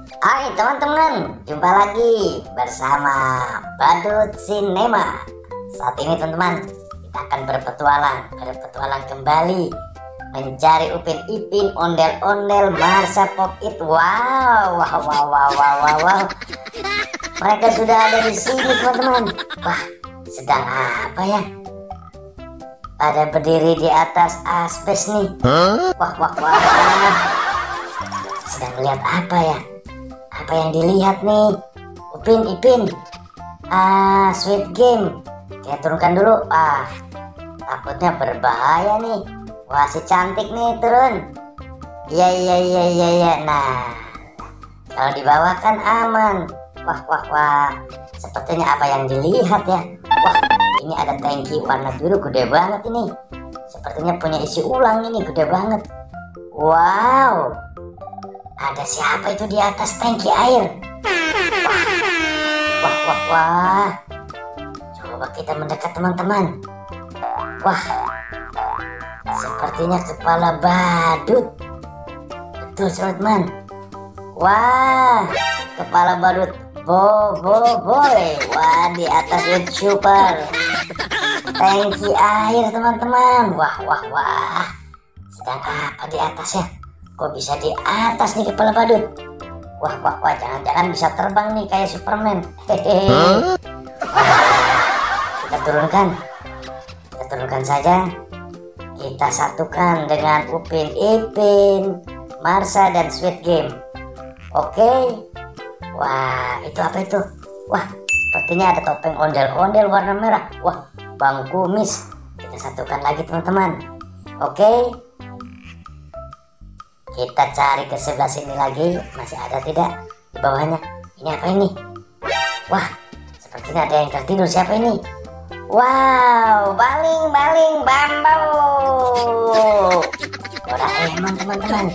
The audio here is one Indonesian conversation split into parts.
Hai teman-teman, jumpa lagi bersama Badut Cinema. Saat ini teman-teman, kita akan berpetualang kembali mencari Upin Ipin, ondel-ondel, Marsha Pop It. Wow. Mereka sudah ada di sini teman-teman. Wah, sedang apa ya? Ada berdiri di atas aspes nih. Wah. Sedang lihat apa ya? Apa yang dilihat nih? Upin Ipin. Sweet Game. Kita turunkan dulu. Takutnya berbahaya nih. Wah, si cantik nih turun. Iya. Nah, kalau di bawah kan aman. Wah. Sepertinya apa yang dilihat ya? Wah, ini ada tangki warna biru gede banget ini. Sepertinya punya isi ulang ini, gede banget. Wow. Ada siapa itu di atas tangki air? Wah. Coba kita mendekat teman-teman. Wah, sepertinya kepala badut. Betul teman-teman. Wah, kepala badut boy. Wah, di atas YouTuber. Tangki air teman-teman. Wah. Sedang apa di atas ya? Kok bisa di atas nih kepala badut? Wah, jangan-jangan bisa terbang nih kayak Superman. Hehehe. Kita turunkan saja. Kita satukan dengan Upin Ipin, Marsha dan Sweet Game. Oke. Wah, itu apa itu? Wah, sepertinya ada topeng ondel-ondel warna merah. Wah, Bang Kumis. Kita satukan lagi teman-teman. Oke. Kita cari ke sebelah sini lagi. Masih ada tidak di bawahnya? Ini apa ini? Wah, sepertinya ada yang tertidur. Siapa ini? Wow, baling bambau. Doraemon teman-teman.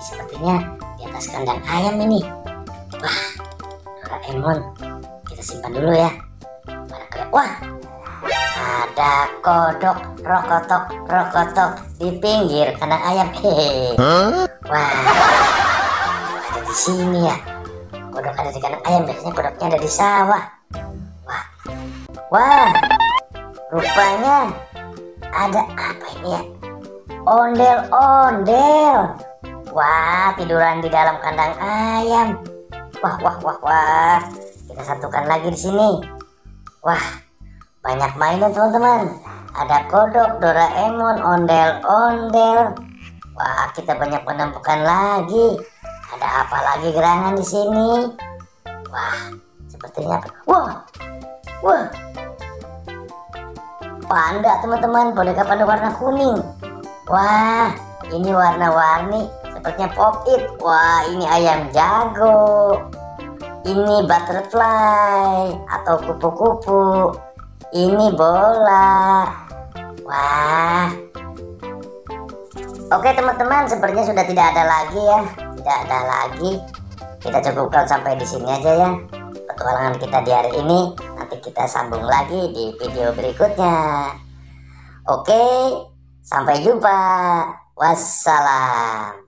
Sepertinya di atas kandang ayam ini. Wah, Doraemon. Kita simpan dulu ya. Wah, ada kodok rokotok di pinggir kandang ayam. Wah, ada di sini ya. Kodok ada di kandang ayam. Biasanya kodoknya ada di sawah. Wah, rupanya ada apa ini ya? Ondel-ondel. Wah, tiduran di dalam kandang ayam. Wah. Kita satukan lagi di sini. Wah, banyak mainan teman-teman. Ada kodok, Doraemon, ondel-ondel. Wah, kita banyak menemukan lagi. Ada apa lagi gerangan di sini? Wah, sepertinya apa? Wah. Panda teman-teman, boneka panda warna kuning. Wah, ini warna-warni sepertinya Pop It. Wah, ini ayam jago. Ini butterfly atau kupu-kupu. Ini bola. Wah. Oke teman-teman, sepertinya sudah tidak ada lagi ya. Tidak ada lagi. Kita cukupkan sampai di sini aja ya. Petualangan kita di hari ini. Nanti kita sambung lagi di video berikutnya. Oke, sampai jumpa. Wassalam.